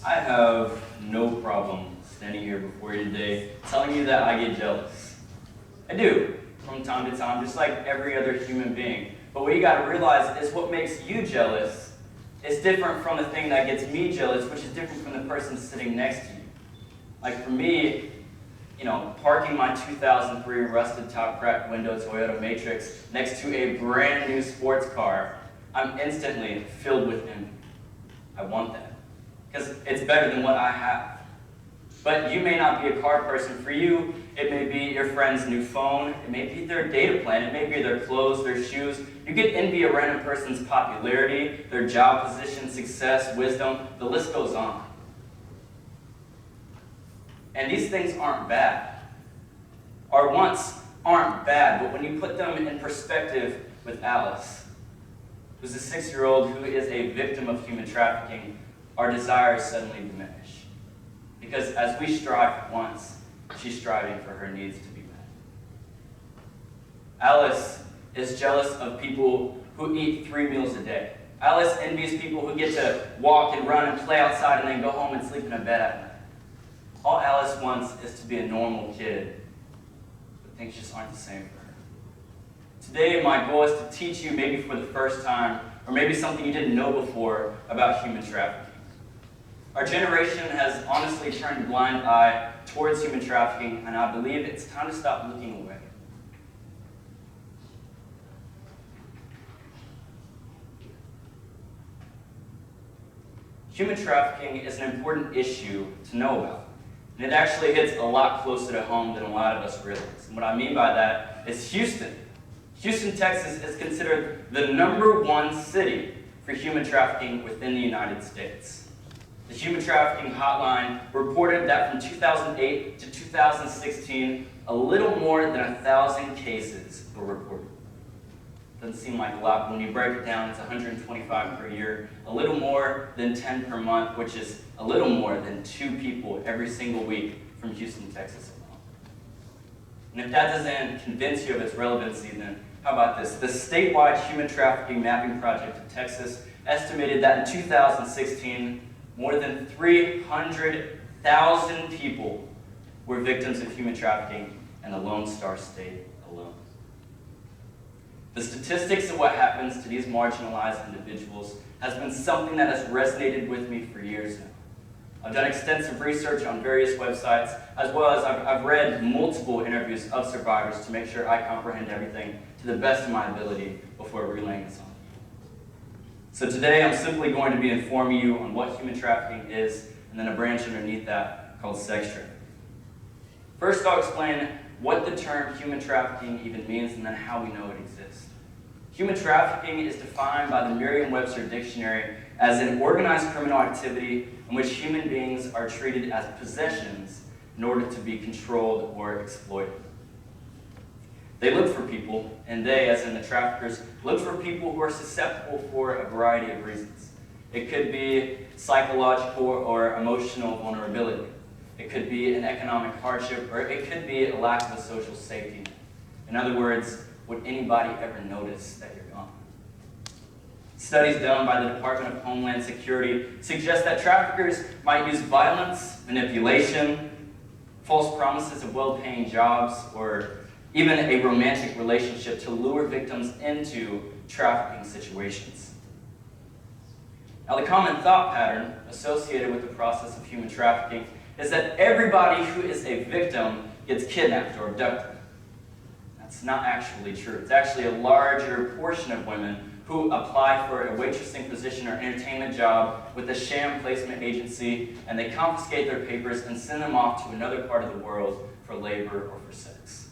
I have no problem standing here before you today telling you that I get jealous. I do, from time to time, just like every other human being. But what you gotta realize is what makes you jealous is different from the thing that gets me jealous, which is different from the person sitting next to you. Like for me, parking my 2003 rusted top cracked window Toyota Matrix next to a brand new sports car, I'm instantly filled with envy. I want that, because it's better than what I have. But you may not be a car person. For you, it may be your friend's new phone, it may be their data plan, it may be their clothes, their shoes. You get envy a random person's popularity, their job position, success, wisdom, the list goes on. And these things aren't bad, or once aren't bad, but when you put them in perspective with Alice, who's a 6-year-old who is a victim of human trafficking, our desires suddenly diminish. Because as we strive for once, she's striving for her needs to be met. Alice is jealous of people who eat 3 meals a day. Alice envies people who get to walk and run and play outside and then go home and sleep in a bed at night. All Alice wants is to be a normal kid, but things just aren't the same for her. Today, my goal is to teach you, maybe for the first time, or maybe something you didn't know before, about human trafficking. Our generation has honestly turned a blind eye towards human trafficking, and I believe it's time to stop looking away. Human trafficking is an important issue to know about. And it actually hits a lot closer to home than a lot of us realize. And what I mean by that is Houston. Houston, Texas is considered the #1 city for human trafficking within the United States. The Human Trafficking Hotline reported that from 2008 to 2016, a little more than 1,000 cases were reported. Doesn't seem like a lot, but when you break it down, it's 125 per year, a little more than 10 per month, which is a little more than 2 people every single week from Houston, Texas alone. And if that doesn't convince you of its relevancy, then how about this? The statewide human trafficking mapping project of Texas estimated that in 2016, more than 300,000 people were victims of human trafficking in the Lone Star State alone. The statistics of what happens to these marginalized individuals has been something that has resonated with me for years now. I've done extensive research on various websites, as well as I've read multiple interviews of survivors to make sure I comprehend everything to the best of my ability before relaying this on. So today I'm simply going to be informing you on what human trafficking is, and then a branch underneath that called sex trafficking. First, I'll explain what the term human trafficking even means, and then how we know it exists. Human trafficking is defined by the Merriam-Webster Dictionary as an organized criminal activity in which human beings are treated as possessions in order to be controlled or exploited. They look for people, and they, as in the traffickers, look for people who are susceptible for a variety of reasons. It could be psychological or emotional vulnerability. It could be an economic hardship, or it could be a lack of a social safety net. In other words, would anybody ever notice that you're gone? Studies done by the Department of Homeland Security suggest that traffickers might use violence, manipulation, false promises of well-paying jobs, or even a romantic relationship to lure victims into trafficking situations. Now, the common thought pattern associated with the process of human trafficking is that everybody who is a victim gets kidnapped or abducted. That's not actually true. It's actually a larger portion of women who apply for a waitressing position or entertainment job with a sham placement agency, and they confiscate their papers and send them off to another part of the world for labor or for sex.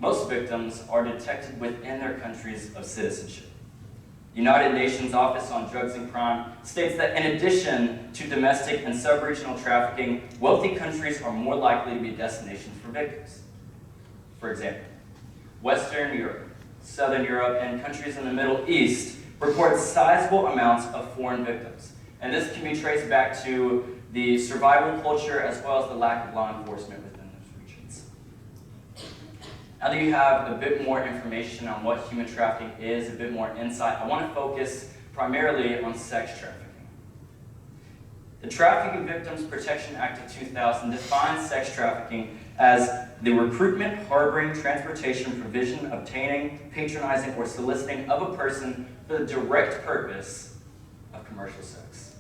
Most victims are detected within their countries of citizenship. The United Nations Office on Drugs and Crime states that in addition to domestic and sub-regional trafficking, wealthy countries are more likely to be destinations for victims. For example, Western Europe, Southern Europe, and countries in the Middle East report sizable amounts of foreign victims. And this can be traced back to the survival culture as well as the lack of law enforcement within those regions. Now that you have a bit more information on what human trafficking is, a bit more insight, I want to focus primarily on sex trafficking. The Trafficking Victims Protection Act of 2000 defines sex trafficking as the recruitment, harboring, transportation, provision, obtaining, patronizing, or soliciting of a person for the direct purpose of commercial sex.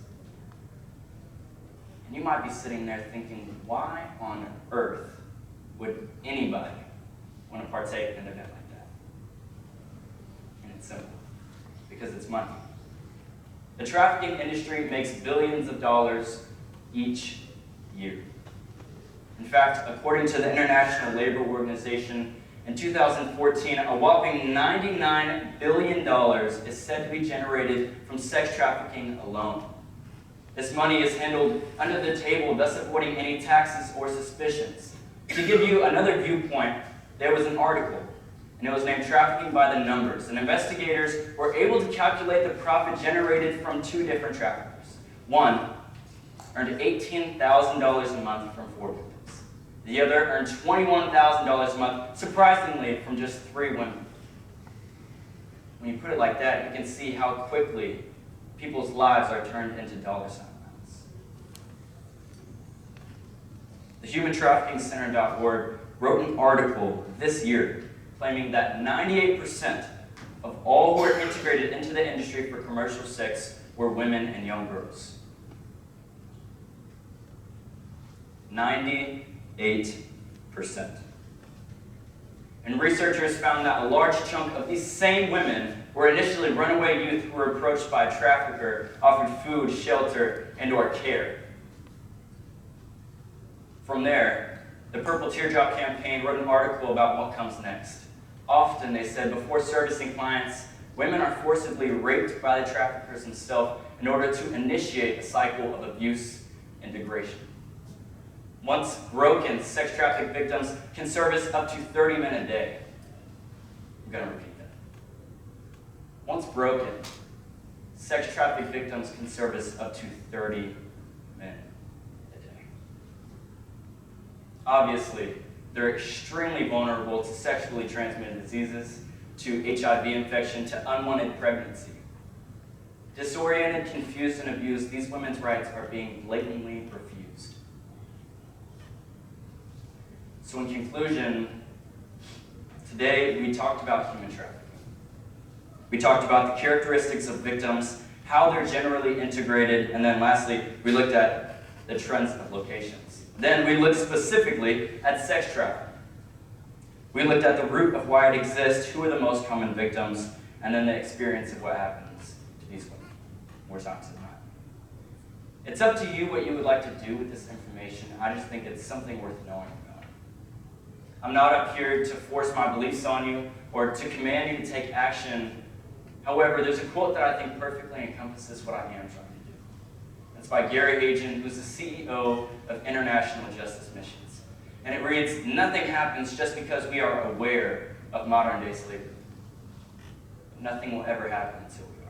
And you might be sitting there thinking, why on earth would anybody want to partake in an event like that? And it's simple, because it's money. The trafficking industry makes billions of dollars each year. In fact, according to the International Labor Organization, in 2014, a whopping $99 billion is said to be generated from sex trafficking alone. This money is handled under the table, thus avoiding any taxes or suspicions. To give you another viewpoint, there was an article, and it was named Trafficking by the Numbers. And investigators were able to calculate the profit generated from two different traffickers. One earned $18,000 a month from 4 victims. The other earned $21,000 a month, surprisingly, from just 3 women. When you put it like that, you can see how quickly people's lives are turned into dollar sign amounts. The HumanTraffickingCenter.org wrote an article this year claiming that 98% of all who are integrated into the industry for commercial sex were women and young girls. 98%. And researchers found that a large chunk of these same women were initially runaway youth who were approached by a trafficker, offered food, shelter, and/or care. From there, the Purple Teardrop Campaign wrote an article about what comes next. Often, they said, before servicing clients, women are forcibly raped by the traffickers themselves in order to initiate a cycle of abuse and degradation. Once broken, sex trafficked victims can service up to 30 men a day. I'm going to repeat that. Once broken, sex trafficked victims can service up to 30 men a day. Obviously, they're extremely vulnerable to sexually transmitted diseases, to HIV infection, to unwanted pregnancy. Disoriented, confused, and abused, these women's rights are being blatantly refused. So in conclusion, today we talked about human trafficking. We talked about the characteristics of victims, how they're generally integrated, and then lastly, we looked at the trends of locations. Then we looked specifically at sex trafficking. We looked at the root of why it exists, who are the most common victims, and then the experience of what happens to these women more times than not. It's up to you what you would like to do with this information. I just think it's something worth knowing about. I'm not up here to force my beliefs on you or to command you to take action. However, there's a quote that I think perfectly encompasses what I am trying to do. It's by Gary Hagen, who's the CEO of International Justice Missions. And it reads, "Nothing happens just because we are aware of modern-day slavery. Nothing will ever happen until we are."